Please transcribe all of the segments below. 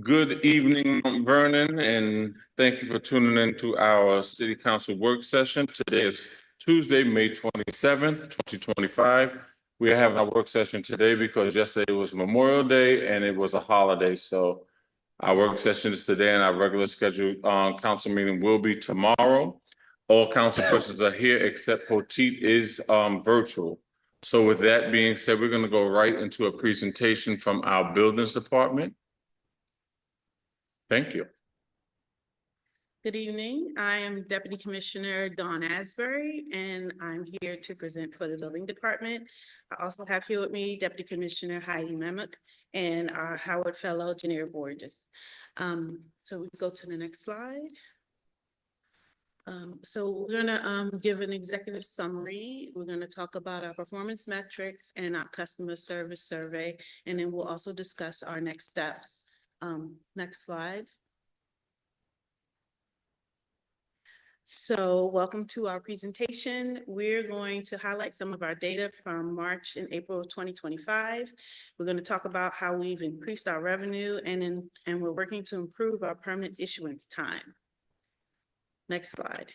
Good evening, Mount Vernon, and thank you for tuning in to our city council work session. Today is Tuesday, May 27th, 2025. We are having our work session today because yesterday was Memorial Day and it was a holiday. So our work session is today and our regular scheduled council meeting will be tomorrow. All council persons are here except Poteet is virtual. So with that being said, we're going to go right into a presentation from our buildings department. Thank you. Good evening. I am Deputy Commissioner Dawn Asbury, and I'm here to present for the building department. I also have here with me Deputy Commissioner Heidi Mehmet and our Howard Fellow, Janir Borges. So we go to the next slide. So we're gonna give an executive summary. We're gonna talk about our performance metrics and our customer service survey, and then we'll also discuss our next steps. Next slide. So welcome to our presentation. We're going to highlight some of our data from March and April of 2025. We're going to talk about how we've increased our revenue and we're working to improve our permit issuance time. Next slide.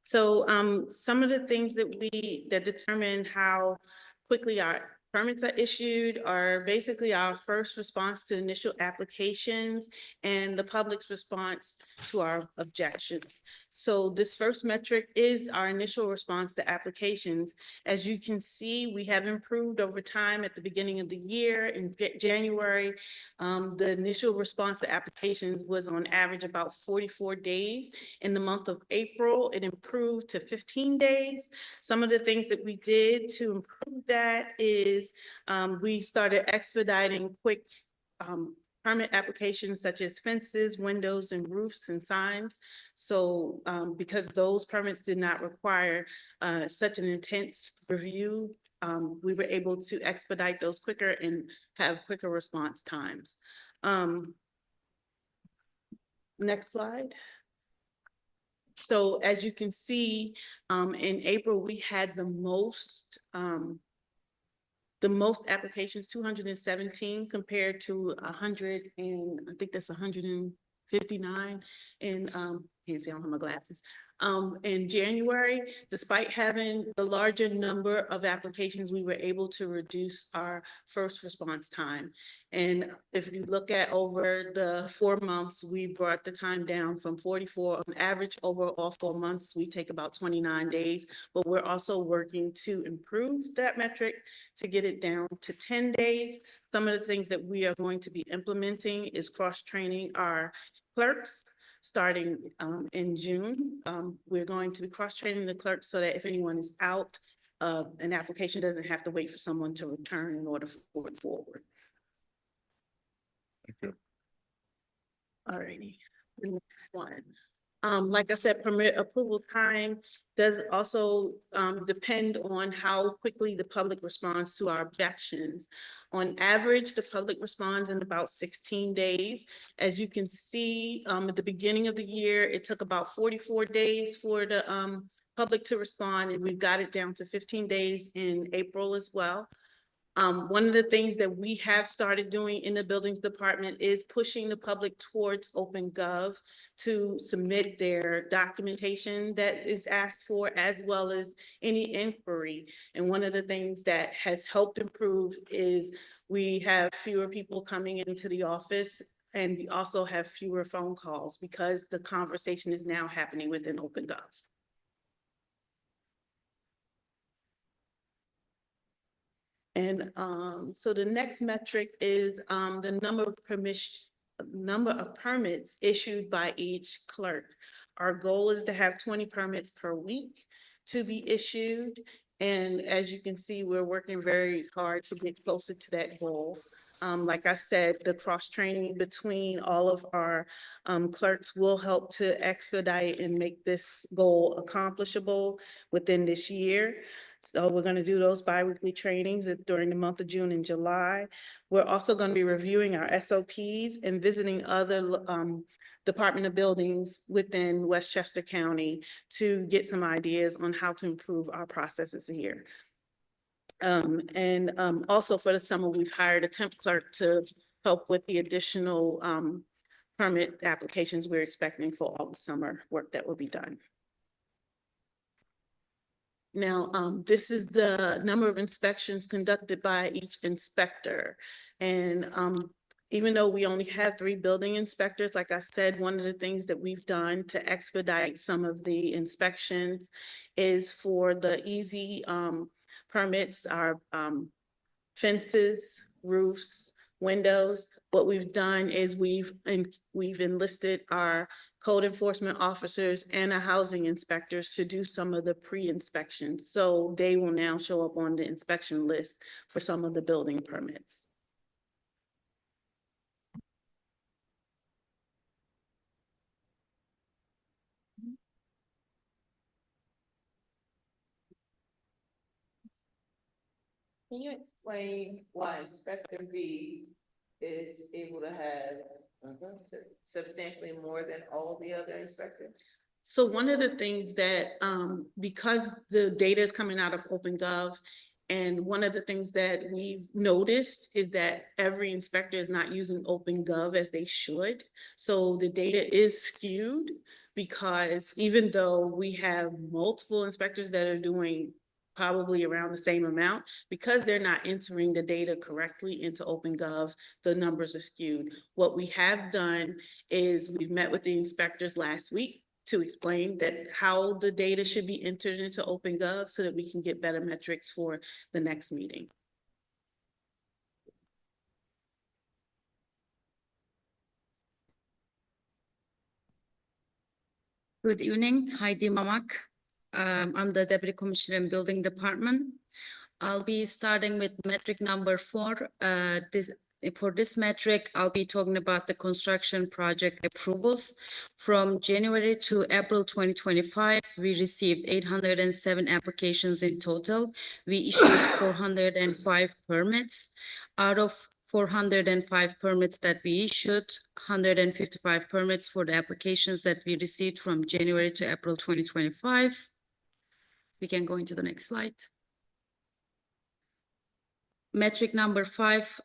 So some of the things that determine how quickly our permits are issued are basically our first response to initial applications and the public's response to our objections. So this first metric is our initial response to applications. As you can see, we have improved over time. At the beginning of the year in January, the initial response to applications was on average about 44 days. In the month of April, it improved to 15 days. Some of the things that we did to improve that is we started expediting quick permit applications such as fences, windows, and roofs and signs. So because those permits did not require such an intense review, we were able to expedite those quicker and have quicker response times. Next slide. So as you can see, in April, we had the most applications, 217 compared to 100 and I think that's 159 in can't see, I don't have my glasses. In January, despite having the larger number of applications, we were able to reduce our first response time. And if you look at over the 4 months, we brought the time down from 44 on average. Over all 4 months, we take about 29 days, but we're also working to improve that metric to get it down to 10 days. Some of the things that we are going to be implementing is cross-training our clerks. Starting in June, we're going to be cross-training the clerks so that if anyone is out, an application doesn't have to wait for someone to return in order for it forward. Thank you. All righty, the next one. Like I said, permit approval time does also depend on how quickly the public responds to our objections. On average, the public responds in about 16 days. As you can see, at the beginning of the year, it took about 44 days for the public to respond, and we've got it down to 15 days in April as well. One of the things that we have started doing in the buildings department is pushing the public towards OpenGov to submit their documentation that is asked for, as well as any inquiry. And one of the things that has helped improve is we have fewer people coming into the office, and we also have fewer phone calls because the conversation is now happening within OpenGov. And so the next metric is the number of permits issued by each clerk. Our goal is to have 20 permits per week to be issued. And as you can see, we're working very hard to get closer to that goal. Like I said, the cross-training between all of our clerks will help to expedite and make this goal accomplishable within this year. So we're going to do those bi-weekly trainings during the month of June and July. We're also going to be reviewing our SOPs and visiting other Department of Buildings within Westchester County to get some ideas on how to improve our processes here. Also for the summer, we've hired a temp clerk to help with the additional permit applications we're expecting for all the summer work that will be done. Now, this is the number of inspections conducted by each inspector. And even though we only have 3 building inspectors, like I said, one of the things that we've done to expedite some of the inspections is for the easy permits, our fences, roofs, windows. What we've done is we've enlisted our code enforcement officers and our housing inspectors to do some of the pre-inspections. So they will now show up on the inspection list for some of the building permits. Can you explain why Inspector B is able to have substantially more than all the other inspectors? So one of the things that, because the data is coming out of OpenGov, and one of the things that we've noticed is that every inspector is not using OpenGov as they should. So the data is skewed because even though we have multiple inspectors that are doing probably around the same amount, because they're not entering the data correctly into OpenGov, the numbers are skewed. What we have done is we've met with the inspectors last week to explain that how the data should be entered into OpenGov so that we can get better metrics for the next meeting. Good evening, Heidi Mamak. I'm the Deputy Commissioner in Building Department. I'll be starting with metric number 4. For this metric, I'll be talking about the construction project approvals. From January to April 2025, we received 807 applications in total. We issued 405 permits. Out of 405 permits that we issued, 155 permits for the applications that we received from January to April 2025. We can go into the next slide. Metric number 5,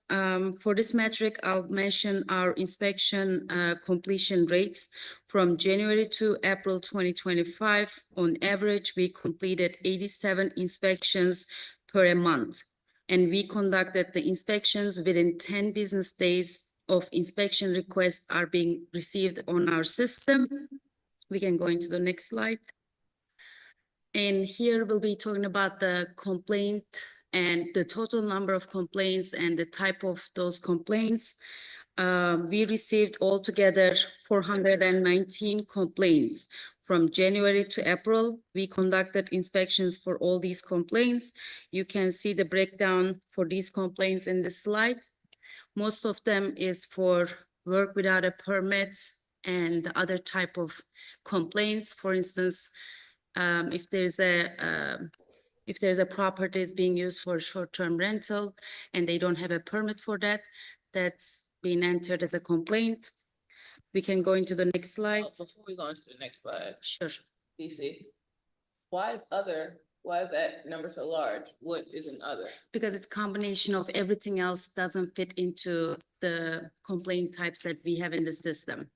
for this metric, I'll mention our inspection completion rates. From January to April 2025, on average, we completed 87 inspections per a month. And we conducted the inspections within 10 business days of inspection requests are being received on our system. We can go into the next slide. And here we'll be talking about the complaint and the total number of complaints and the type of those complaints. We received altogether 419 complaints. From January to April, we conducted inspections for all these complaints. You can see the breakdown for these complaints in the slide. Most of them is for work without a permit and the other type of complaints. For instance, if there's a property is being used for short-term rental and they don't have a permit for that, that's being entered as a complaint. We can go into the next slide. Before we go into the next slide, Sure. DC, why is that number so large? What is an other? Because it's a combination of everything else doesn't fit into the complaint types that we have in the system.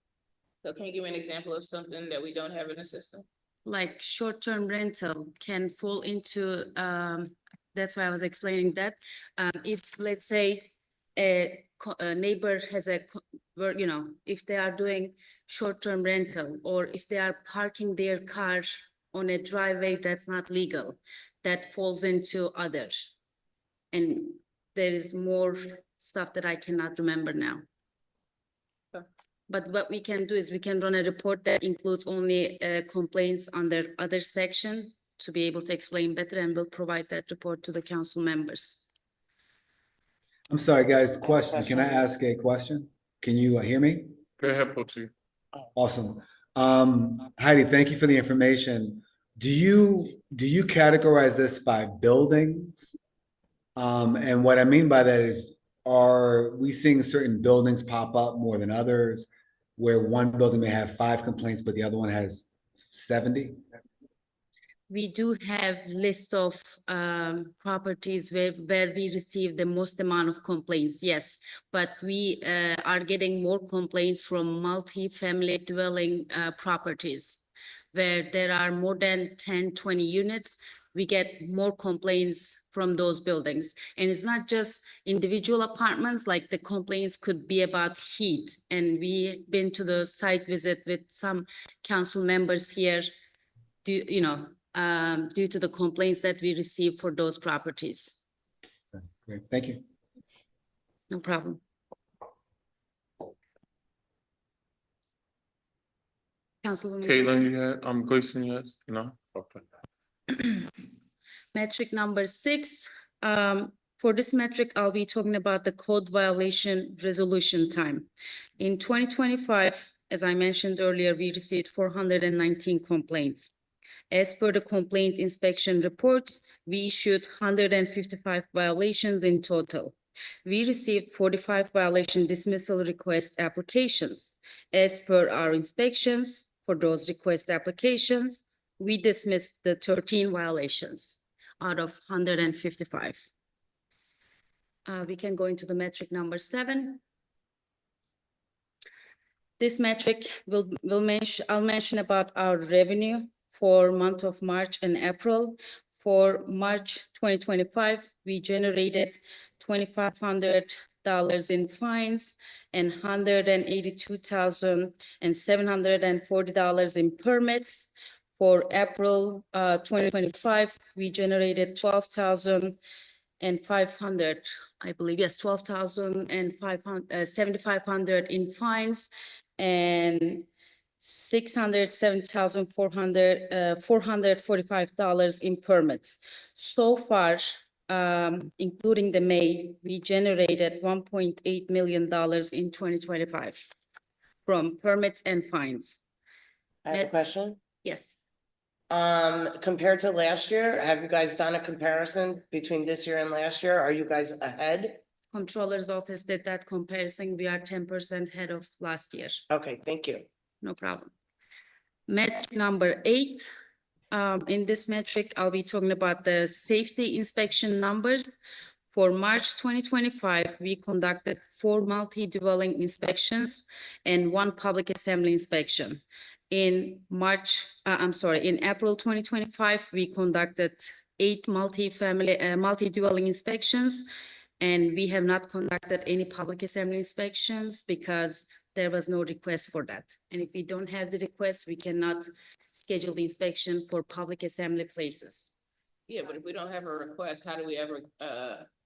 So can you give me an example of something that we don't have in the system? Like short-term rental can fall into, that's why I was explaining that. If, let's say, a neighbor has if they are doing short-term rental, or if they are parking their car on a driveway that's not legal, that falls into other. And there is more stuff that I cannot remember now. But what we can do is we can run a report that includes only complaints under other section to be able to explain better, and we'll provide that report to the council members. I'm sorry, guys, question. Can I ask a question? Can you hear me? Go ahead, Poti. Awesome. Heidi, thank you for the information. Do you categorize this by buildings? And what I mean by that is, are we seeing certain buildings pop up more than others, where one building may have 5 complaints, but the other one has 70? We do have list of properties where we receive the most amount of complaints, yes. But we are getting more complaints from multi-family dwelling properties where there are more than 10, 20 units. We get more complaints from those buildings. And it's not just individual apartments, like the complaints could be about heat. And we've been to the site visit with some council members here due to the complaints that we receive for those properties. Great, thank you. No problem. Councilwoman. Caitlin, you had, Gleason, yes? No? Okay. Metric number 6, for this metric, I'll be talking about the code violation resolution time. In 2025, as I mentioned earlier, we received 419 complaints. As per the complaint inspection reports, we issued 155 violations in total. We received 45 violation dismissal request applications. As per our inspections for those request applications, we dismissed the 13 violations out of 155. We can go into the metric number 7. This metric I'll mention about our revenue for month of March and April. For March 2025, we generated $2,500 in fines and $182,740 in permits. For April 2025, we generated 12,500, I believe, yes, 7,500 in fines and $445 in permits. So far, including the May, we generated $1.8 million in 2025 from permits and fines. I have a question. Yes. Compared to last year, have you guys done a comparison between this year and last year? Are you guys ahead? Comptroller's office did that comparison. We are 10% ahead of last year. Okay, thank you. No problem. Metric number 8. In this metric, I'll be talking about the safety inspection numbers. For March 2025, we conducted 4 multi-dwelling inspections and 1 public assembly inspection. In April 2025, we conducted 8 multi-dwelling inspections, and we have not conducted any public assembly inspections because there was no request for that. And if we don't have the request, we cannot schedule the inspection for public assembly places. Yeah, but if we don't have a request, how do we ever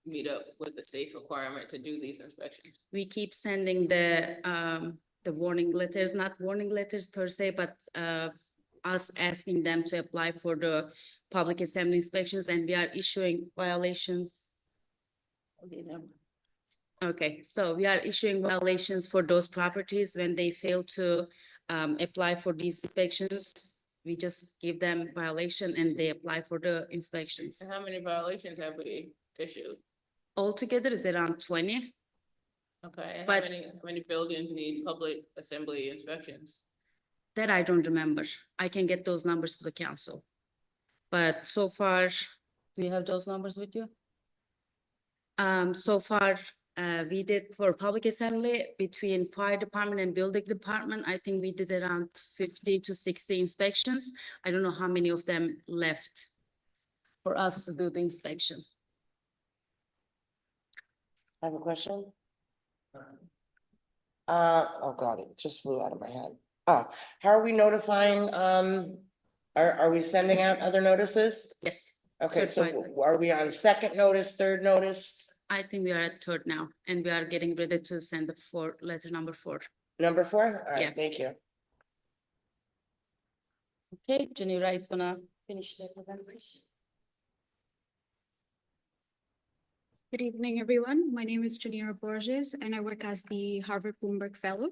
meet up with the safe requirement to do these inspections? We keep sending the warning letters, not warning letters per se, but us asking them to apply for the public assembly inspections, and we are issuing violations. Okay, so we are issuing violations for those properties when they fail to apply for these inspections. We just give them violation and they apply for the inspections. And how many violations have we issued? Altogether is around 20. Okay, and But- how many buildings need public assembly inspections? That I don't remember. I can get those numbers to the council. But so far, do you have those numbers with you? So far, we did for public assembly between fire department and building department. I think we did around 50 to 60 inspections. I don't know how many of them left for us to do the inspection. I have a question. Oh God, it just flew out of my head. Oh, how are we notifying, are we sending out other notices? Yes, Okay, so Certified notice. are we on second notice, third notice, I think we are at 3rd now, and we are getting ready to send the letter number 4. number 4? All Yeah. right, thank you. Okay, Janira is gonna finish the presentation. Good evening, everyone. My name is Janira Borges, and I work as the Harvard Bloomberg Fellow.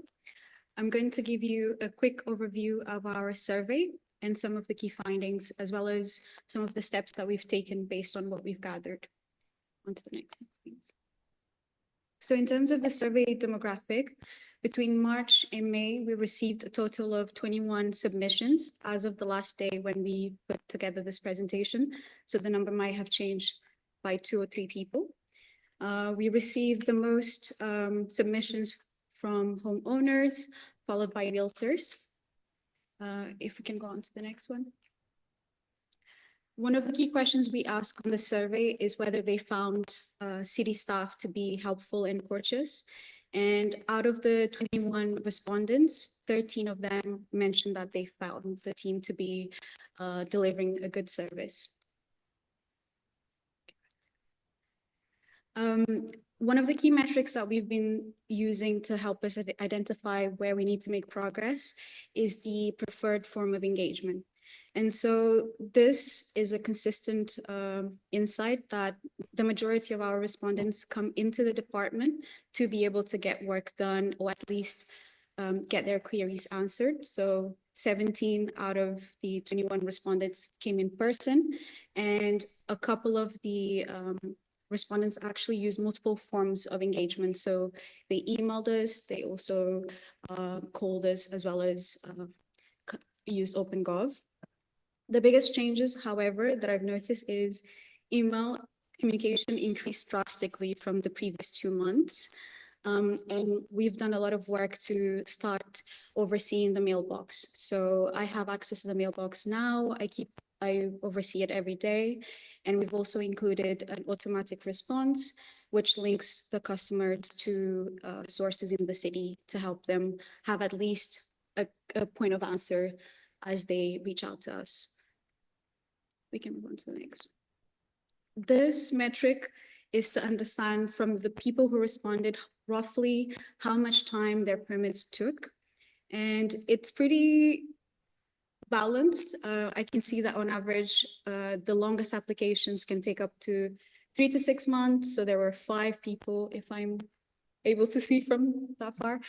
I'm going to give you a quick overview of our survey and some of the key findings, as well as some of the steps that we've taken based on what we've gathered. On to the next one, please. So in terms of the survey demographic, between March and May, we received a total of 21 submissions as of the last day when we put together this presentation. So the number might have changed by 2 or 3 people. We received the most submissions from homeowners, followed by realtors. If we can go on to the next one. One of the key questions we asked on the survey is whether they found city staff to be helpful and courteous. And out of the 21 respondents, 13 of them mentioned that they found the team to be delivering a good service. One of the key metrics that we've been using to help us identify where we need to make progress is the preferred form of engagement. And so this is a consistent insight that the majority of our respondents come into the department to be able to get work done, or at least get their queries answered. So 17 out of the 21 respondents came in person, and a couple of the respondents actually use multiple forms of engagement. So they emailed us, they also called us, as well as used OpenGov. The biggest changes, however, that I've noticed is email communication increased drastically from the previous 2 months. And we've done a lot of work to start overseeing the mailbox. So I have access to the mailbox now. I oversee it every day. And we've also included an automatic response, which links the customers to sources in the city to help them have at least a point of answer as they reach out to us. We can move on to the next. This metric is to understand from the people who responded roughly how much time their permits took. And it's pretty balanced. I can see that on average, the longest applications can take up to 3 to 6 months. So there were 5 people, if I'm able to see from that far,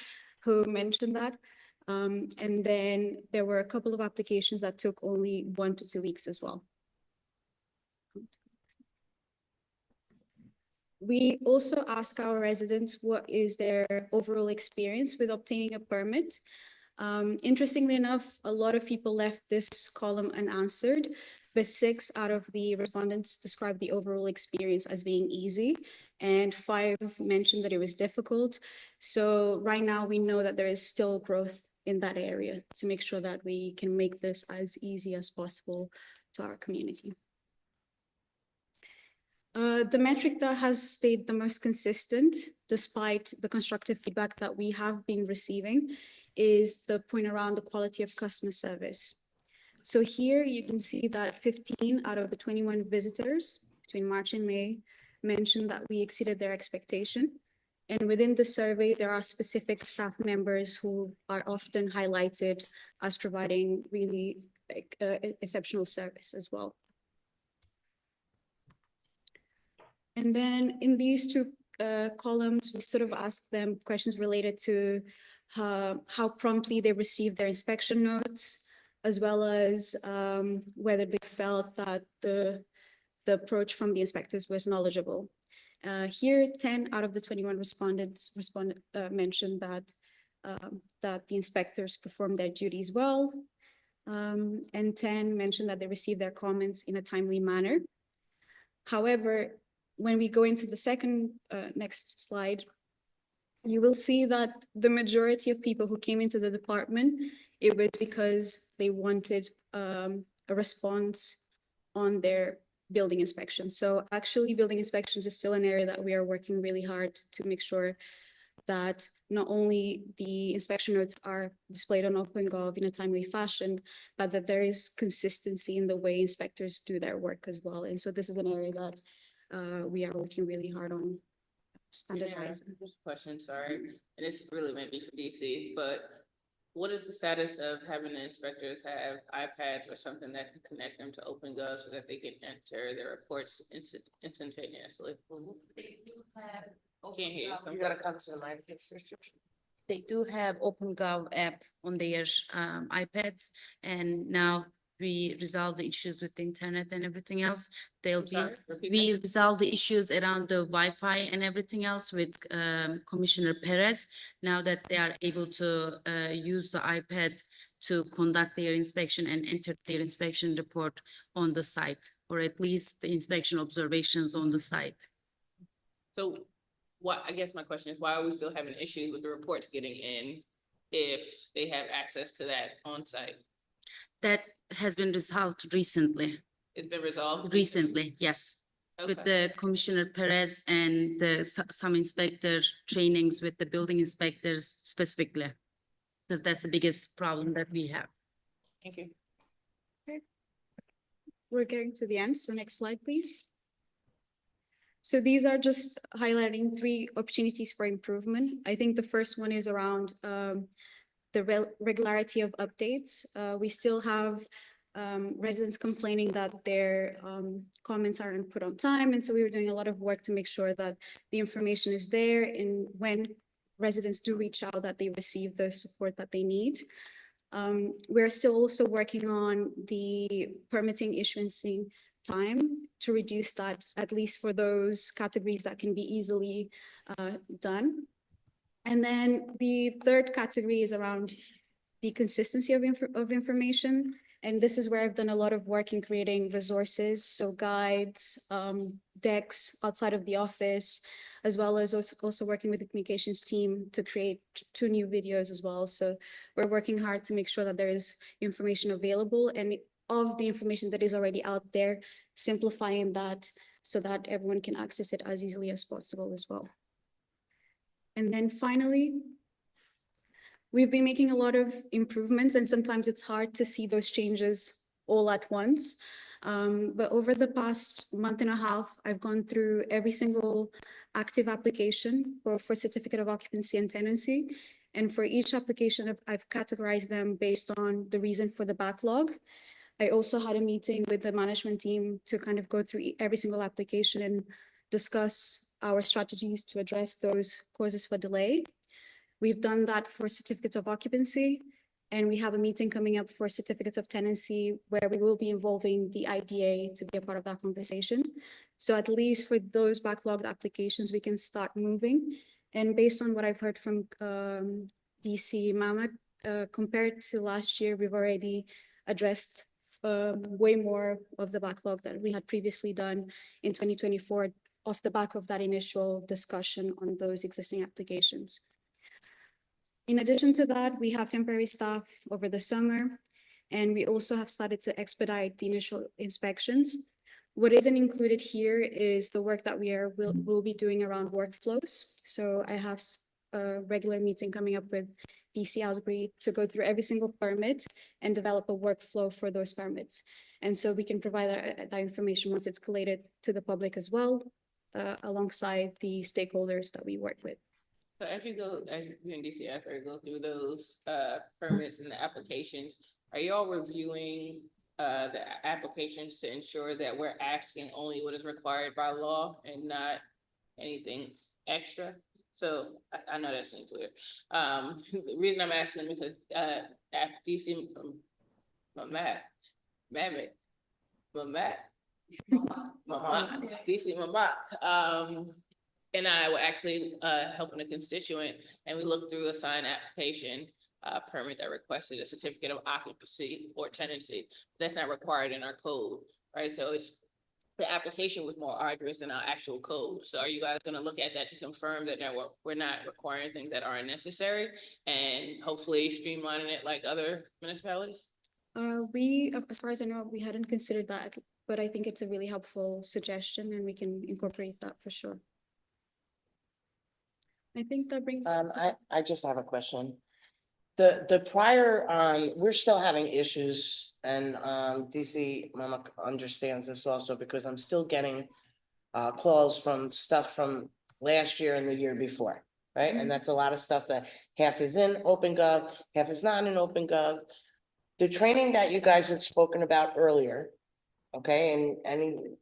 who mentioned that. And then there were a couple of applications that took only 1 to 2 weeks as well. We also ask our residents what is their overall experience with obtaining a permit. Interestingly enough, a lot of people left this column unanswered, but 6 out of the respondents described the overall experience as being easy, and 5 mentioned that it was difficult. So right now we know that there is still growth in that area to make sure that we can make this as easy as possible to our community. The metric that has stayed the most consistent, despite the constructive feedback that we have been receiving, is the point around the quality of customer service. So here you can see that 15 out of the 21 visitors between March and May mentioned that we exceeded their expectation. And within the survey, there are specific staff members who are often highlighted as providing really exceptional service as well. And then in these 2 columns, we sort of ask them questions related to how promptly they received their inspection notes, as well as whether they felt that the approach from the inspectors was knowledgeable. Here, 10 out of the 21 respondents mentioned that the inspectors performed their duties well, and 10 mentioned that they received their comments in a timely manner. However, when we go into the second, next slide, you will see that the majority of people who came into the department, it was because they wanted a response on their building inspection. So actually building inspections is still an area that we are working really hard to make sure that not only the inspection notes are displayed on OpenGov in a timely fashion, but that there is consistency in the way inspectors do their work as well. And so this is an area that we are working really hard on standardizing. Question, sorry, and it's really maybe for DC, but what is the status of having the inspectors have iPads or something that can connect them to OpenGov so that they can enter their reports instantaneously? Can't hear you. You gotta come to the mic. They do have OpenGov app on their iPads, and now we resolve the issues with the internet and everything else. They'll I'm be, sorry, repeat we that. resolve the issues around the Wi-Fi and everything else with Commissioner Perez. Now that they are able to use the iPad to conduct their inspection and enter their inspection report on the site, or at least the inspection observations on the site. So what, I guess my question is, why are we still having issues with the reports getting in if they have access to that on site? That has been resolved recently, It's been resolved? yes. With Okay. the Commissioner Perez and some inspector trainings with the building inspectors specifically. Because that's the biggest problem that we have. Thank you. We're getting to the end, so next slide, please. So these are just highlighting 3 opportunities for improvement. I think the first one is around the regularity of updates. We still have residents complaining that their comments aren't put on time, and so we were doing a lot of work to make sure that the information is there, and when residents do reach out, that they receive the support that they need. We're still also working on the permitting issuancing time to reduce that, at least for those categories that can be easily done. And then the third category is around the consistency of information. And this is where I've done a lot of work in creating resources, so guides, decks outside of the office, as well as also working with the communications team to create 2 new videos as well. So we're working hard to make sure that there is information available, and of the information that is already out there, simplifying that so that everyone can access it as easily as possible as well. And then finally, we've been making a lot of improvements, and sometimes it's hard to see those changes all at once. But over the past month and a half, I've gone through every single active application for certificate of occupancy and tenancy. And for each application, I've categorized them based on the reason for the backlog. I also had a meeting with the management team to kind of go through every single application and discuss our strategies to address those causes for delay. We've done that for certificates of occupancy, and we have a meeting coming up for certificates of tenancy where we will be involving the IDA to be a part of that conversation. So at least for those backlogged applications, we can start moving. And based on what I've heard from DC Mama, compared to last year, we've already addressed way more of the backlog that we had previously done in 2024 off the back of that initial discussion on those existing applications. In addition to that, we have temporary staff over the summer, and we also have started to expedite the initial inspections. What isn't included here is the work that we'll be doing around workflows. So I have a regular meeting coming up with DC Asbury to go through every single permit and develop a workflow for those permits. And so we can provide that information once it's collated to the public as well, alongside the stakeholders that we work with. So as you and DCF go through those permits and the applications, are you all reviewing the applications to ensure that we're asking only what is required by law and not anything extra? So I know that seems weird. The reason I'm asking because after DC DC Mama, and I were actually helping a constituent, and we looked through a signed application permit that requested a certificate of occupancy or tenancy. That's not required in our code, right? So the application was more arduous than our actual code. So are you guys gonna look at that to confirm that we're not requiring things that aren't necessary and hopefully streamlining it like other municipalities? As far as I know, we hadn't considered that, but I think it's a really helpful suggestion and we can incorporate that for sure. I think that brings. I just have a question. The prior, we're still having issues, and DC Mama understands this also because I'm still getting calls from stuff from last year and the year before, right? And that's a lot of stuff that half is in OpenGov, half is not in OpenGov. The training that you guys had spoken about earlier, okay, and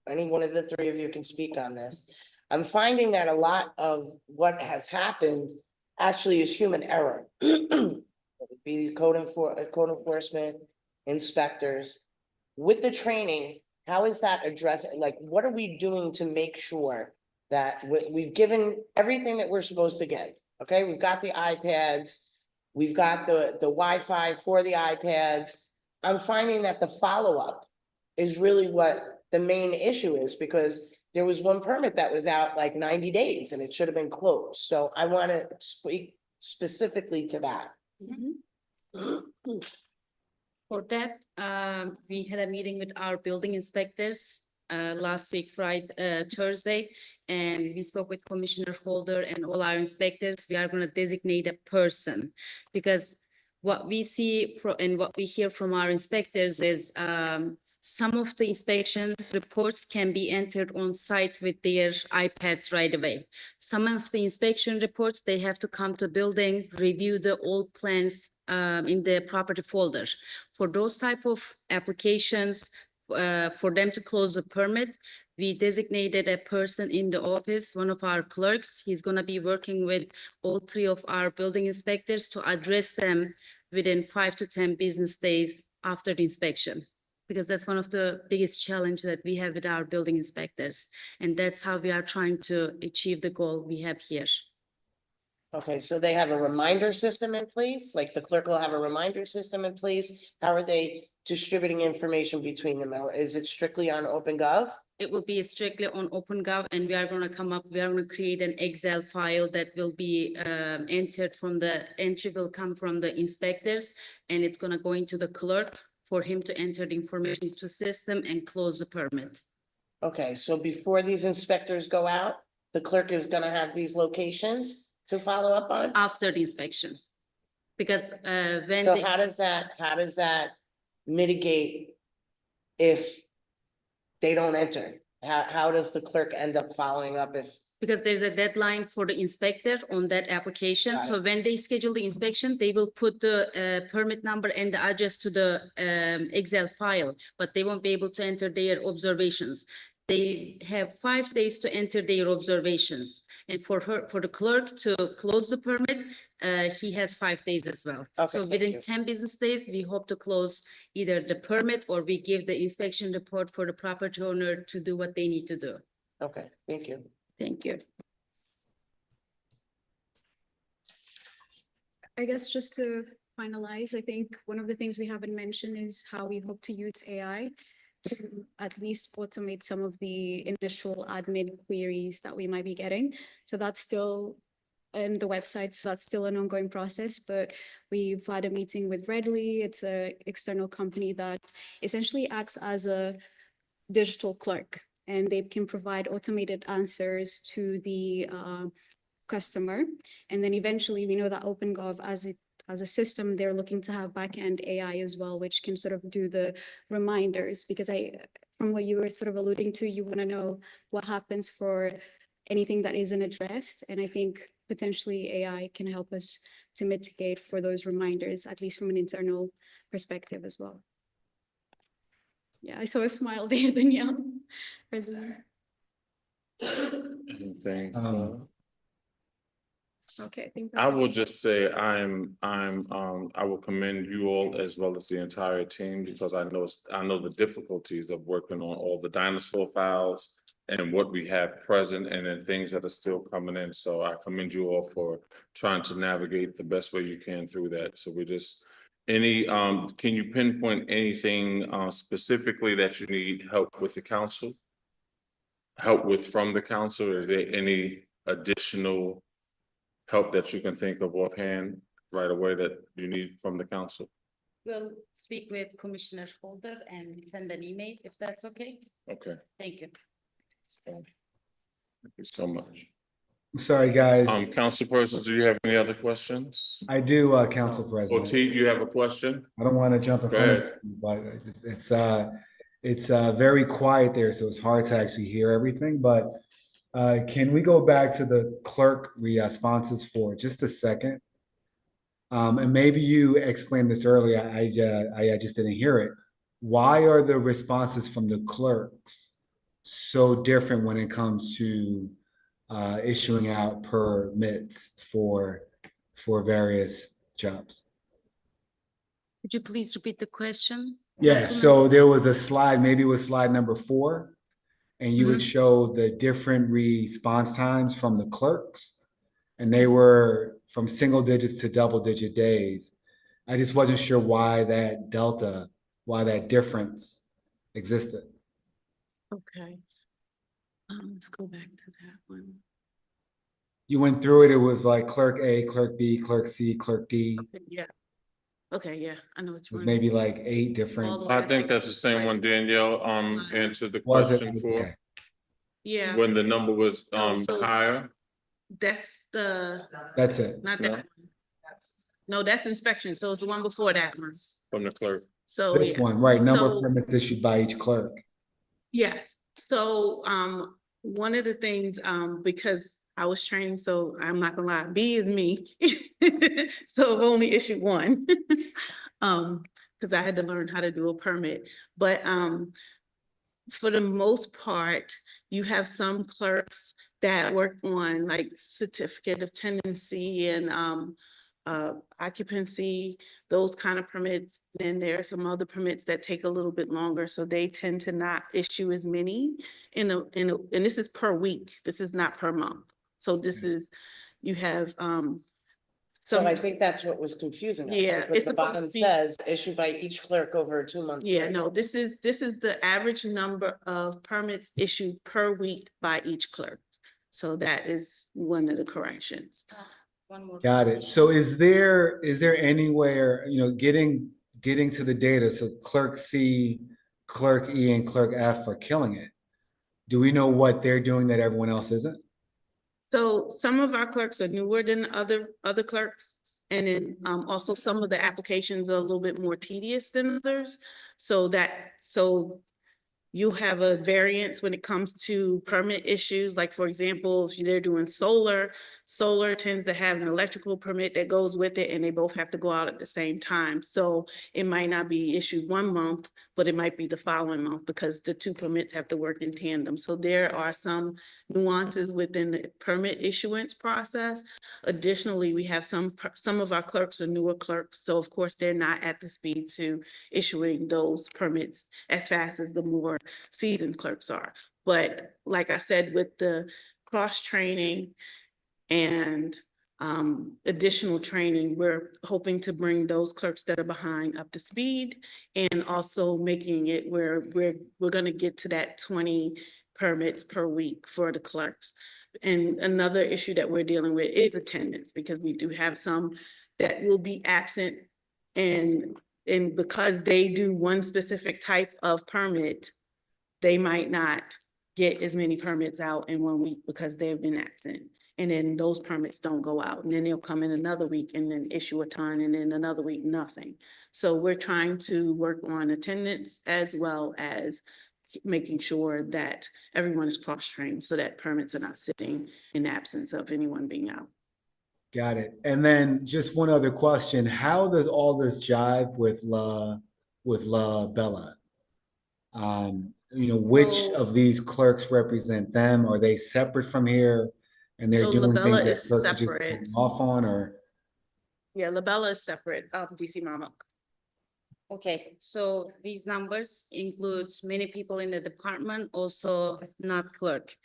any one of the 3 of you can speak on this. I'm finding that a lot of what has happened actually is human error. It would be code enforcement, inspectors. with the training, how is that addressed? Like, what are we doing to make sure that we've given everything that we're supposed to give? Okay, we've got the iPads, we've got the Wi-Fi for the iPads. I'm finding that the follow-up is really what the main issue is, because there was one permit that was out like 90 days and it should have been closed. So I want to speak specifically to that. For that, we had a meeting with our building inspectors last week, Thursday, and we spoke with Commissioner Holder and all our inspectors. We are going to designate a person, because what we see and what we hear from our inspectors is some of the inspection reports can be entered on site with their iPads right away. Some of the inspection reports, they have to come to building, review the old plans in the property folder. For those type of applications, for them to close the permit, we designated a person in the office, one of our clerks. He's gonna be working with all three of our building inspectors to address them within 5 to 10 business days after the inspection. Because that's one of the biggest challenge that we have with our building inspectors. And that's how we are trying to achieve the goal we have here. Okay, so they have a reminder system in place, like the clerk will have a reminder system in place. How are they distributing information between them? Or is it strictly on OpenGov? It will be strictly on OpenGov, and we are gonna create an Excel file that will be entry will come from the inspectors, and it's gonna go into the clerk for him to enter the information to system and close the permit. Okay, so before these inspectors go out, the clerk is gonna have these locations to follow up on? After the inspection. Because when So they- how does that mitigate if they don't enter? How does the clerk end up following up if? because there's a deadline for the inspector on that application. Got So when they schedule the inspection, they will put the permit number and the address to the Excel file, but they won't be able to enter their observations. They have 5 days to enter their observations. And for the clerk to close the permit, he has 5 days as well. Okay, So thank within you. 10 business days, we hope to close either the permit or we give the inspection report for the property owner to do what they need to do. Okay, thank you. Thank you. I guess just to finalize, I think one of the things we haven't mentioned is how we hope to use AI to at least automate some of the initial admin queries that we might be getting. So that's still in the website, so that's still an ongoing process, but we've had a meeting with Redly. It's an external company that essentially acts as a digital clerk, and they can provide automated answers to the customer. And then eventually we know that OpenGov as a system, they're looking to have backend AI as well, which can sort of do the reminders, because from what you were sort of alluding to, you want to know what happens for anything that isn't addressed. And I think potentially AI can help us to mitigate for those reminders, at least from an internal perspective as well. Yeah, I saw a smile there, Danielle. President. Anything? Okay, I think I that's will it. just say I will commend you all as well as the entire team, because I know the difficulties of working on all the dinosaur files and what we have present and then things that are still coming in. So I commend you all for trying to navigate the best way you can through that. So we just, can you pinpoint anything specifically that you need help with the council? Help with from the council? Is there any additional help that you can think of offhand right away that you need from the council? We'll speak with Commissioner Holder and send an email if that's okay. Okay, Thank you. thank you so much. I'm sorry, guys. Councilpersons, do you have any other questions? I do, Council President. Ot, you have a question? I don't want to jump in Go front of ahead. you, but it's very quiet there, so it's hard to actually hear everything, but can we go back to the clerk responses for just a second? And maybe you explained this earlier, I just didn't hear it. Why are the responses from the clerks so different when it comes to issuing out permits for various jobs? Could you please repeat the question? Yeah, Councilman? so there was a slide, maybe it was slide number 4, and you would Mhm. show the different response times from the clerks, and they were from single digits to double digit days. I just wasn't sure why that delta, why that difference existed. Okay. Let's go back to that one. You went through it, it was like clerk A, clerk B, clerk C, clerk D. Yeah. Okay, yeah, I know which It was one. maybe like 8 All different, the way I think that's the same one Danielle, answered the was it? question for, Okay, Yeah, when the number was, No, so- higher. that's the, that's it. not No. that. one. No, that's inspection, so it's the one before that one. From the clerk. So, This yeah. one, right, number of So- permits issued by each clerk. Yes, so, one of the things, because I was training, so I'm not gonna lie, B is me. So I've only issued one. Because I had to learn how to do a permit, but, for the most part, you have some clerks that work on like certificate of tenancy and, occupancy, those kind of permits. Then there are some other permits that take a little bit longer, so they tend to not issue as many and this is per week. This is not per month. So this is, you have, So I some- think that's what was confusing us, Yeah, because it's the supposed bottom to be- says issued by each clerk over a 2-month. Yeah, period. no, this is the average number of permits issued per week by each clerk. So that is one of the corrections. One more. Got it. So is there anywhere, getting to the data, so clerk C, clerk E, and clerk F are killing it. Do we know what they're doing that everyone else isn't? So some of our clerks are newer than other clerks. And then, also some of the applications are a little bit more tedious than others. So you have a variance when it comes to permit issues. Like, for example, if they're doing solar tends to have an electrical permit that goes with it, and they both have to go out at the same time. So it might not be issued one month, but it might be the following month because the two permits have to work in tandem. So there are some nuances within the permit issuance process. Additionally, we have some of our clerks are newer clerks, so of course they're not at the speed to issuing those permits as fast as the more seasoned clerks are. But like I said, with the cross-training and, additional training, we're hoping to bring those clerks that are behind up to speed, and also making it where we're gonna get to that 20 permits per week for the clerks. And another issue that we're dealing with is attendance, because we do have some that will be absent, and because they do one specific type of permit, they might not get as many permits out in 1 week because they've been absent. And then those permits don't go out, and then they'll come in another week and then issue a ton, and then another week, nothing. So we're trying to work on attendance as well as making sure that everyone is cross-trained so that permits are not sitting in absence of anyone being out. Got it. And then just one other question. How does all this jive with La Bella? Which So- of these clerks represent them? Are they separate from here? And they're So doing La Bella things that is clerks are just separate. signing off on, or? Yeah, La Bella is separate, DC Mama. Okay, so these numbers includes many people in the department, also not clerk.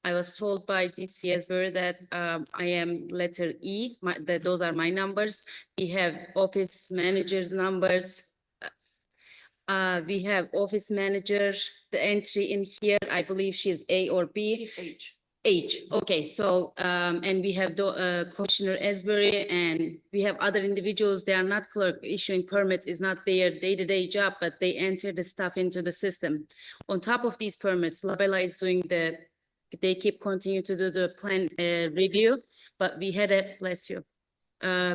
I was told by DC Esbury that I am letter E, that those are my numbers. We have office managers' numbers. We have office manager, the entry in here, I believe she's A or B. H, okay, so, and we have Commissioner Esbury, and we have other individuals, they are not clerk, issuing permits is not their day-to-day job, but they enter the stuff into the system. On top of these permits, La Bella is doing they keep continue to do the plan review, but we had bless you.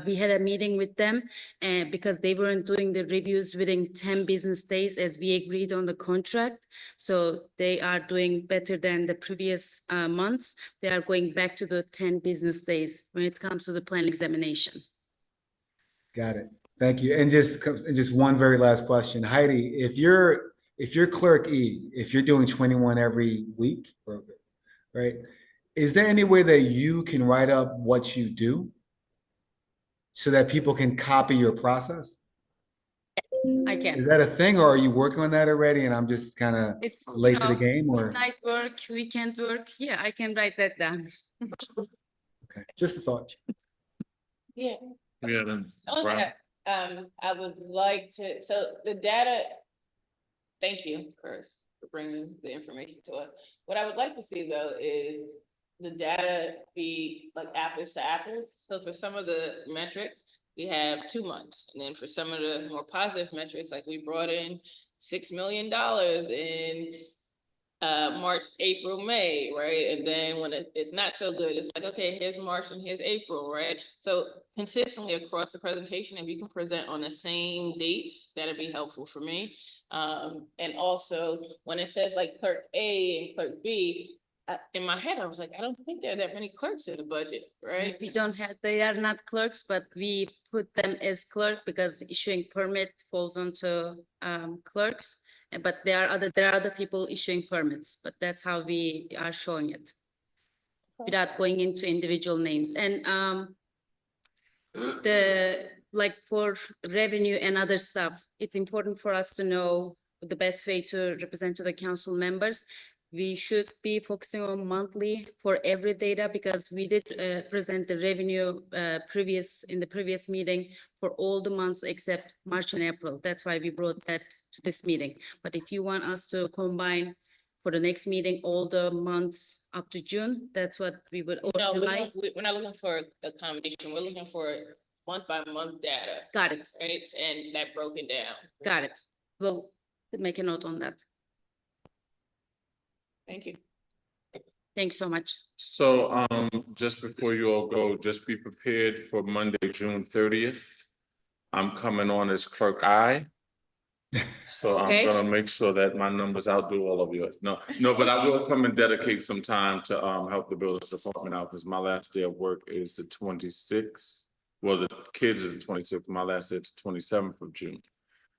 We had a meeting with them because they weren't doing the reviews within 10 business days as we agreed on the contract. So they are doing better than the previous months. They are going back to the 10 business days when it comes to the plan examination. Got it. Thank you. And just one very last question. Heidi, if you're clerk E, if you're doing 21 every week, right? Is there any way that you can write up what you do so that people can copy your process? I Is can. that a thing, or are you working on that already and I'm just kind of It's, you late to the know, game, or? midnight work, weekend work. Yeah, I can write that down. Okay, just a thought. Yeah. Yeah, then, Brown. Okay, I would like to, so the data. Thank you first for bringing the information to us. What I would like to see though is the data be like apples to apples. So for some of the metrics, we have 2 months. And then for some of the more positive metrics, like we brought in $6 million in March, April, May, right? And then when it's not so good, it's like, okay, here's March and here's April, right? So consistently across the presentation, if you can present on the same dates, that'd be helpful for me. And also when it says like clerk A and clerk B, in my head, I was like, I don't think there are that many clerks in the budget, right? We don't have, they are not clerks, but we put them as clerk because issuing permit falls onto clerks. But there are other people issuing permits, but that's how we are showing it. Without going into individual names and like for revenue and other stuff, it's important for us to know the best way to represent to the council members. We should be focusing on monthly for every data because we did present the revenue in the previous meeting for all the months except March and April. That's why we brought that to this meeting. But if you want us to combine for the next meeting, all the months up to June, that's what we would. No, July. we're not looking for accommodation. We're looking for month by month data, Got it, right? And that broken down. got it. We'll make a note on that. Thank you. Thanks so much. So, just before you all go, just be prepared for Monday, June 30th. I'm coming on as clerk I. So I'm Okay. gonna make sure that my numbers outdo all of yours. No, but I will come and dedicate some time to, help the buildings department out, because my last day of work is the 26th. Well, the kids is the 26th, my last day is the 27th of June.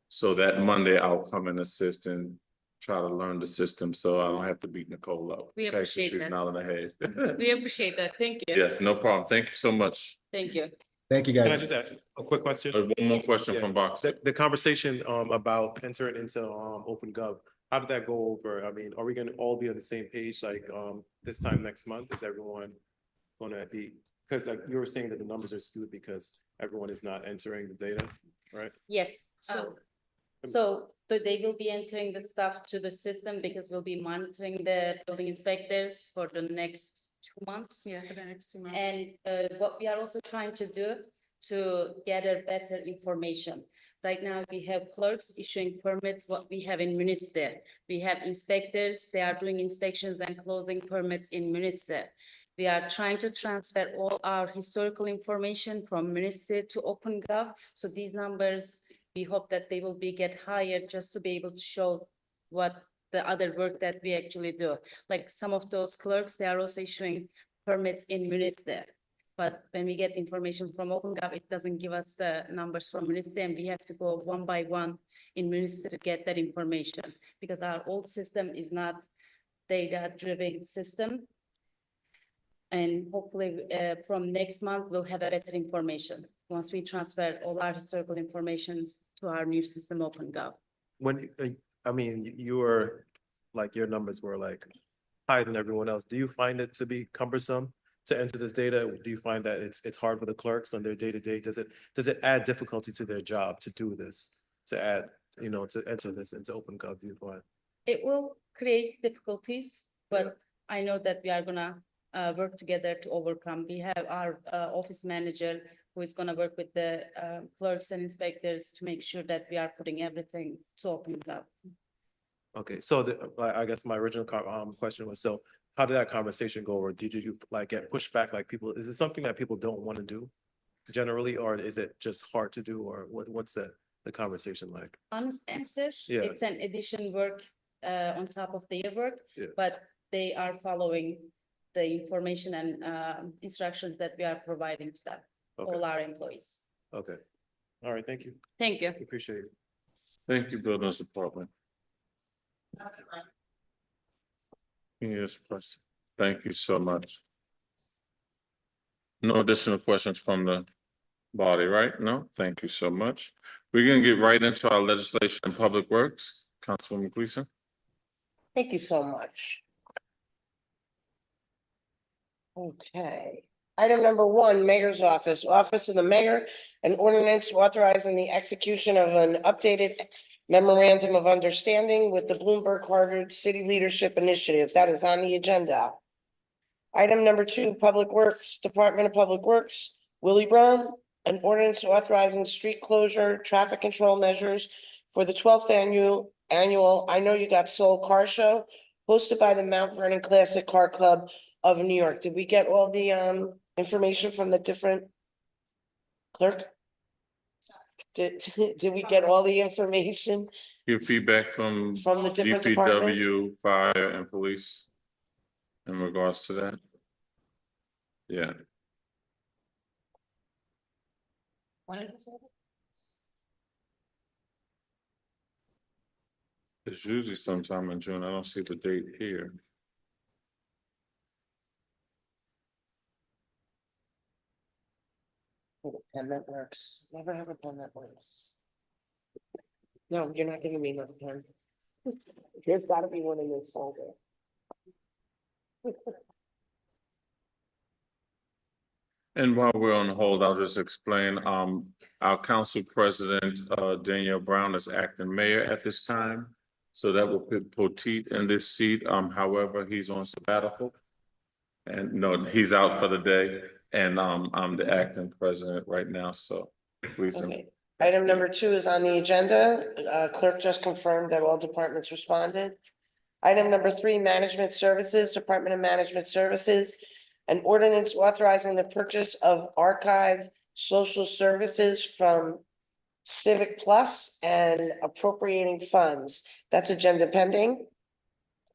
So that Monday I'll come and assist and try to learn the system, so I don't have to beat Nicole up. We Okay, 'cause appreciate she's that. nodding her head. We appreciate that. Thank you. Yes, no problem. Thank you so much. Thank you. Thank you, Can I guys. just ask a quick question? One more question Yeah. from Box. The conversation about entering into OpenGov, how did that go over? I mean, are we gonna all be on the same page like this time next month? Is everyone gonna be, because like you were saying that the numbers are skewed because everyone is not entering the data, right? Yes. So they will be entering the stuff to the system because we'll be monitoring the building inspectors for the next 2 months. Yeah, for the next 2 months. And what we are also trying to do to gather better information. Right now, we have clerks issuing permits, what we have in Munistar. We have inspectors, they are doing inspections and closing permits in Munistar. We are trying to transfer all our historical information from Munistar to OpenGov. So these numbers, we hope that they will get higher just to be able to show what the other work that we actually do. Like some of those clerks, they are also issuing permits in Munistar. But when we get information from OpenGov, it doesn't give us the numbers from Munistar, and we have to go one by one in Munistar to get that information because our old system is not data-driven system. And hopefully from next month, we'll have a better information once we transfer all our historical information to our new system, OpenGov. When, I mean, you were, like, your numbers were like higher than everyone else. Do you find it to be cumbersome to enter this data? Do you find that it's hard for the clerks on their day-to-day? Does it add difficulty to their job to do this, to add, to enter this into OpenGov, do you find? It will create difficulties, but I know that we are gonna work together to overcome. We have our office manager who is gonna work with the clerks and inspectors to make sure that we are putting everything to OpenGov. Okay, so I guess my original question was, so how did that conversation go? Or did you like get pushback? Like people, is it something that people don't want to do generally, or is it just hard to do? Or what's the conversation like? Honest answer, Yeah. it's an addition work on top of their work, Yeah. but they are following the information and instructions that we are providing to them, all Okay, our employees. okay. All right, thank you. Thank you. Appreciate it. Thank you, Buildings Department. Yes, please. Thank you so much. No additional questions from the body, right? No, thank you so much. We're gonna get right into our legislation and public works. Councilwoman Gleason. Thank you so much. Okay, item number one, Mayor's Office, Office of the Mayor, an ordinance authorizing the execution of an updated memorandum of understanding with the Bloomberg Harvard City Leadership Initiative. That is on the agenda. Item number two, Public Works, Department of Public Works, Willie Brown, an ordinance authorizing street closure, traffic control measures for the 12th annual I Know You Got Soul Car Show hosted by the Mount Vernon Classic Car Club of New York. Did we get all the information from the different clerk? Did we get all the information Get feedback from from the different departments? DPW, fire and police in regards to that? Yeah, When is this? it's usually sometime in June. I don't see the date here. Pen that works. Never have a pen that works. No, you're not giving me another pen. There's gotta be one in this folder. And while we're on hold, I'll just explain, our council president, Danielle Brown is acting mayor at this time. So that will put Poteet in this seat. However, he's on sabbatical. And no, he's out for the day. And, I'm the acting president right now, so please. Okay, item number two is on the agenda. Clerk just confirmed that all departments responded. Item number three, Management Services, Department of Management Services. An ordinance authorizing the purchase of archive social services from Civic Plus and appropriating funds. That's agenda pending.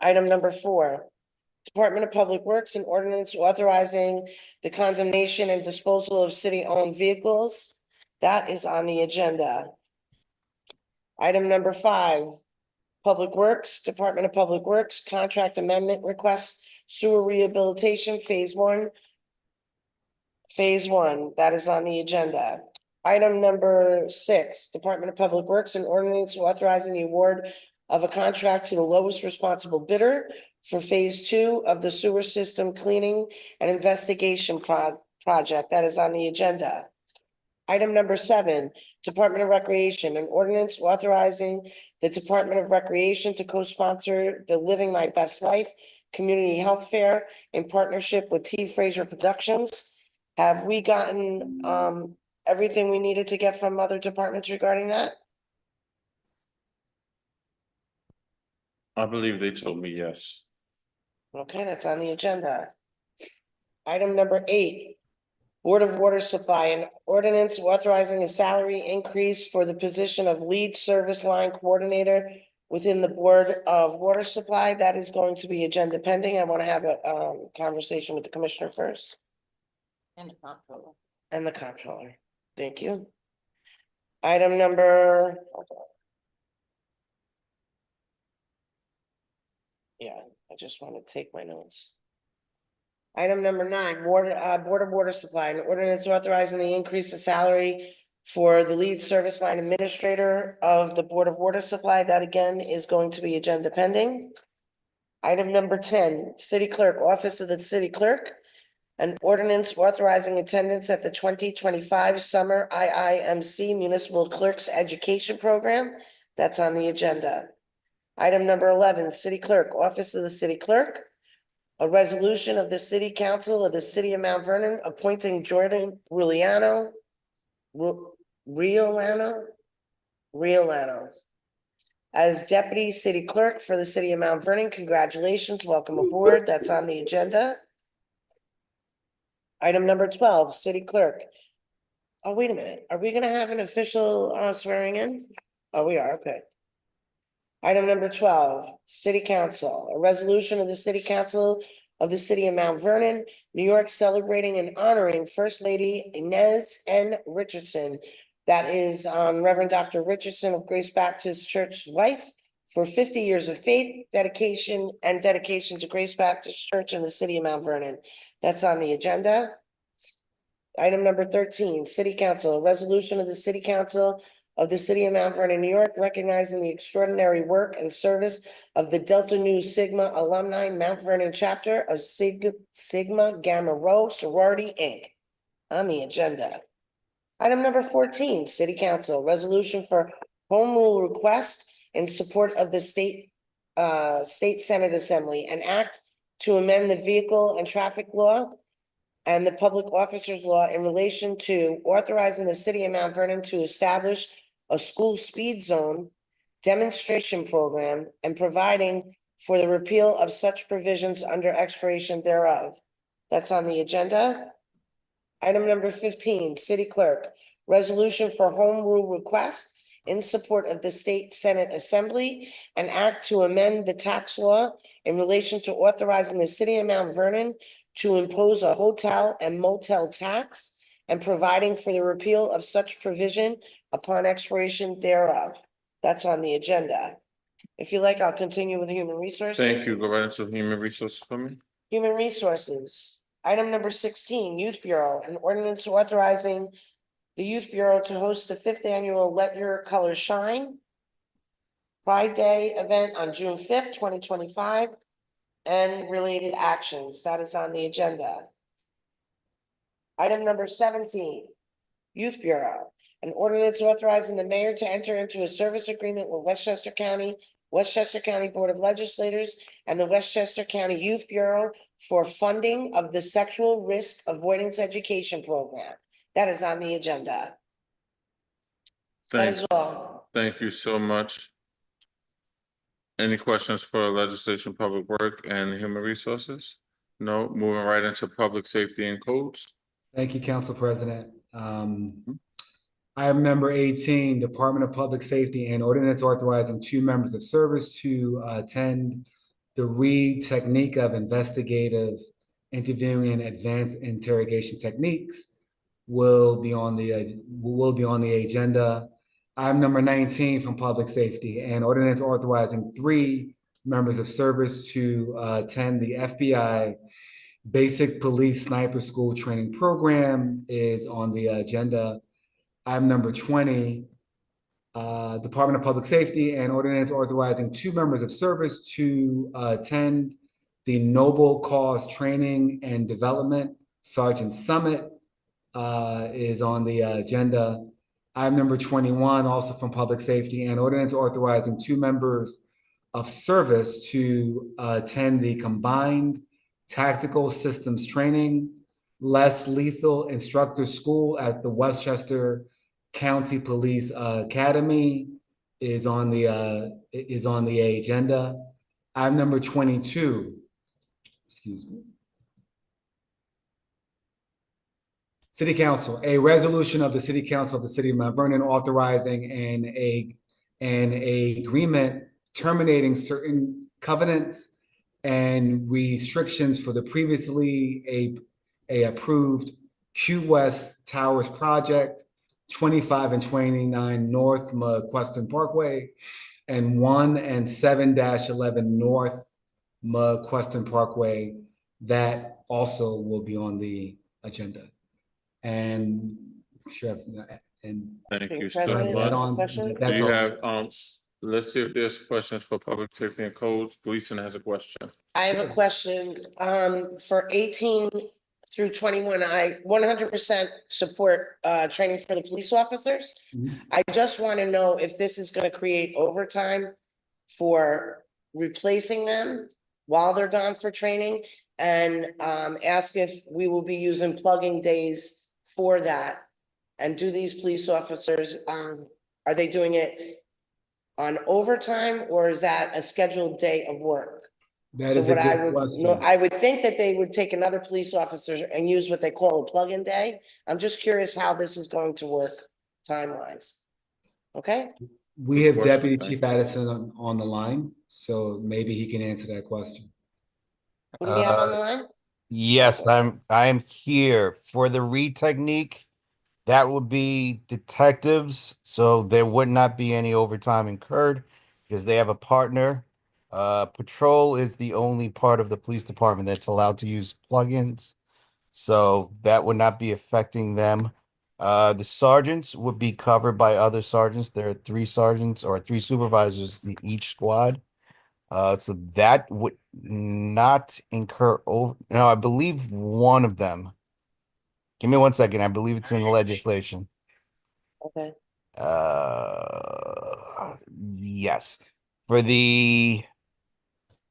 Item number four, Department of Public Works, an ordinance authorizing the condemnation and disposal of city-owned vehicles. That is on the agenda. Item number five, Public Works, Department of Public Works, contract amendment requests, sewer rehabilitation, phase one. Phase one, that is on the agenda. Item number six, Department of Public Works, an ordinance authorizing the award of a contract to the lowest responsible bidder for phase two of the sewer system cleaning and investigation project. That is on the agenda. Item number seven, Department of Recreation, an ordinance authorizing the Department of Recreation to co-sponsor the Living My Best Life Community Health Fair in partnership with T. Fraser Productions. Have we gotten everything we needed to get from other departments regarding that? I believe they told me yes. Okay, that's on the agenda. Item number eight, Board of Water Supply, an ordinance authorizing a salary increase for the position of lead service line coordinator within the Board of Water Supply. That is going to be agenda pending. I want to have a conversation with the commissioner first And the comptroller. and the comptroller. Thank you. Item number. Yeah, I just want to take my notes. Item number nine, Board of Water Supply, an ordinance authorizing the increase of salary for the lead service line administrator of the Board of Water Supply. That again is going to be agenda pending. Item number 10, City Clerk, Office of the City Clerk. An ordinance authorizing attendance at the 2025 Summer IIMC Municipal Clerks Education Program. That's on the agenda. Item number 11, City Clerk, Office of the City Clerk. A resolution of the City Council of the City of Mount Vernon appointing Jordan Riolano as Deputy City Clerk for the City of Mount Vernon. Congratulations, welcome aboard. That's on the agenda. Item number 12, City Clerk. Oh, wait a minute. Are we gonna have an official swearing in? Oh, we are, okay. Item number 12, City Council, a resolution of the City Council of the City of Mount Vernon, New York, celebrating and honoring First Lady Inez N. Richardson. That is Reverend Dr. Richardson of Grace Baptist Church's wife for 50 years of faith, dedication to Grace Baptist Church in the City of Mount Vernon. That's on the agenda. Item number 13, City Council, a resolution of the City Council of the city of Mount Vernon, New York, recognizing the extraordinary work and service of the Delta Nu Sigma alumni Mount Vernon chapter of Sigma Gamma Rho Sorority, Inc. On the agenda. Item number 14, City Council, resolution for home rule request in support of the State Senate Assembly, an act to amend the vehicle and traffic law and the public officers law in relation to authorizing the city of Mount Vernon to establish a school speed zone demonstration program and providing for the repeal of such provisions under expiration thereof. That's on the agenda. Item number 15, City Clerk, resolution for home rule request in support of the State Senate Assembly, an act to amend the tax law in relation to authorizing the city of Mount Vernon to impose a hotel and motel tax and providing for the repeal of such provision upon expiration thereof. That's on the agenda. If you like, I'll continue with human resources. Thank you. Go right into human resources for me. Human Resources. Item number 16, Youth Bureau, an ordinance authorizing the Youth Bureau to host the 5th annual Let Your Colors Shine Pride Day event on June 5th, 2025, and related actions. That is on the agenda. Item number 17, Youth Bureau, an ordinance authorizing the mayor to enter into a service agreement with Westchester County Board of Legislators, and the Westchester County Youth Bureau for funding of the Sexual Risk Avoidance Education Program. That is on the agenda. That is all. Thank you so much. Any questions for legislation, public work, and human resources? No, moving right into public safety and codes. Thank you, Council President. Item number 18, Department of Public Safety and ordinance authorizing 2 members of service to attend the Reed Technique of Investigative Interviewing and Advanced Interrogation Techniques will be on the agenda. Item number 19 from Public Safety and ordinance authorizing 3 members of service to attend the FBI Basic Police Sniper School Training Program is on the agenda. Item number 20, Department of Public Safety and ordinance authorizing 2 members of service to attend the Noble Cause Training and Development Sergeant Summit is on the agenda. Item number 21, also from Public Safety and ordinance authorizing 2 members of service to attend the Combined Tactical Systems Training Less Lethal Instructor School at the Westchester County Police Academy is on the agenda. Item number 22, excuse me. City Council, a resolution of the City Council of the City of Mount Vernon authorizing an agreement terminating certain covenants and restrictions for the previously approved Q West Towers project, 25 and 29 North McQuestion Parkway, and 1 and 7-11 North McQuestion Parkway. That also will be on the agenda. And Sheriff, and Thank you Okay, so President, much. that's a question? Do that's you all. have, let's see if there's questions for public safety and codes. Gleason has a question. I have a question, for 18 through 21, I 100% support, training for the police officers. Mhm. I just want to know if this is going to create overtime for replacing them while they're gone for training, and, ask if we will be using plugging days for that. And do these police officers, are they doing it on overtime, or is that a scheduled day of work? That So is a what I good would, question. no, I would think that they would take another police officer and use what they call a plug-in day. I'm just curious how this is going to work time-wise. Okay, We have Question, Deputy thank Chief Addison on the line, so maybe he can answer that question. who do we have on the line? Yes, I'm here for the Reed technique. That would be detectives, so there would not be any overtime incurred because they have a partner. Patrol is the only part of the police department that's allowed to use plugins, so that would not be affecting them. The sergeants would be covered by other sergeants. There are 3 sergeants or 3 supervisors in each squad. So that would not incur over, no, I believe one of them. Give me 1 second. I believe it's in the legislation. Okay, Yes. For the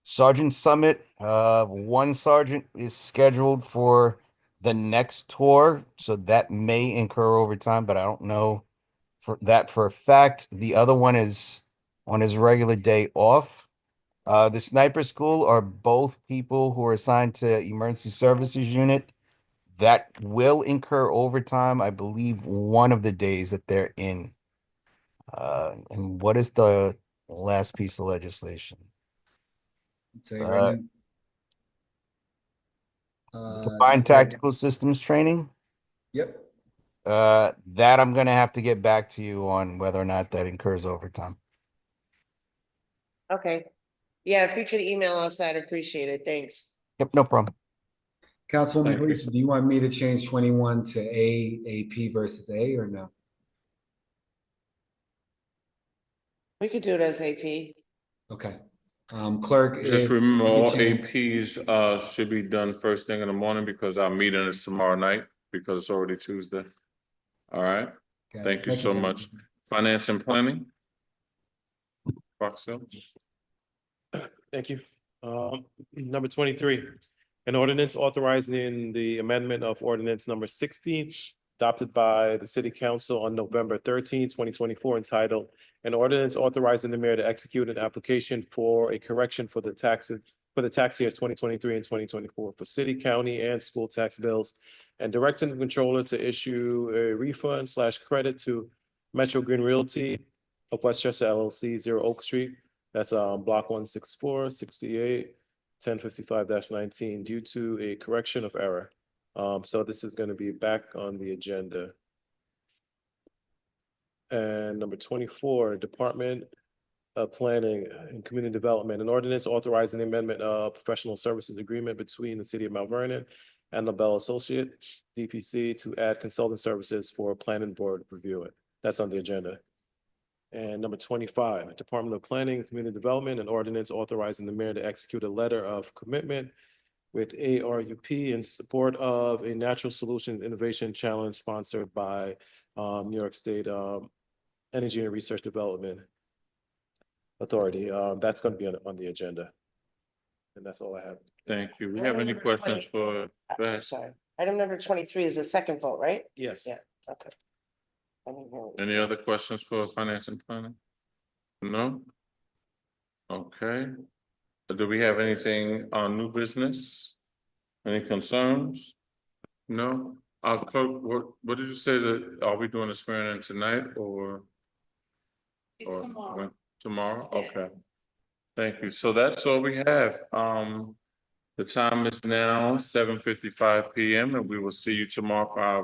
Sergeant Summit, 1 sergeant is scheduled for the next tour, so that may incur overtime, but I don't know for a fact. The other one is on his regular day off. The sniper school are both people who are assigned to emergency services unit. That will incur overtime, I believe, one of the days that they're in. And what is the last piece of legislation? I'll tell you right now. Combined tactical systems training? Yep. That I'm gonna have to get back to you on whether or not that incurs overtime. okay. Yeah, if you could email us, I'd appreciate it. Thanks. Yep, no problem. Councilwoman Thank you. Gleason, do you want me to change 21 to AP versus A or no? We could do it as AP. Okay. Clerk. Just if remember, you all could change- APs should be done first thing in the morning because our meeting is tomorrow night because it's already Tuesday. All right, Got it. thank you so much. Councilwoman. Finance and planning? Roxanne? Thank you. Number 23, an ordinance authorizing the amendment of ordinance number 16 adopted by the city council on November 13, 2024, entitled an ordinance authorizing the mayor to execute an application for a correction for the taxes for the tax years 2023 and 2024 for city, county, and school tax bills, and directing the controller to issue a refund/credit to Metro Green Realty of Westchester LLC, 0 Oak Street. That's block 164, 68, 1055-19, due to a correction of error. So this is gonna be back on the agenda. And number 24, Department of Planning and Community Development, an ordinance authorizing the amendment of professional services agreement between the city of Mount Vernon and LaBelle Associate, DPC, to add consultant services for planning board review it. That's on the agenda. And number 25, Department of Planning and Community Development, an ordinance authorizing the mayor to execute a letter of commitment with ARUP in support of a Natural Solutions Innovation Challenge sponsored by New York State Energy and Research Development Authority. That's going to be on the agenda. And that's all I have. Thank you. We have any questions for, go ahead. Sorry. Item number 23 is the second vote, right? Yes. Yeah. Okay. I didn't hear what you Any said. other questions for finance and planning? No? Okay. Do we have anything on new business? Any concerns? No? Clerk, what did you say that, are we doing the swearing in tonight or? It's or tomorrow. when? Tomorrow? Yes. Okay. Thank you. So that's all we have. The time is now 7:55 PM and we will see you tomorrow for our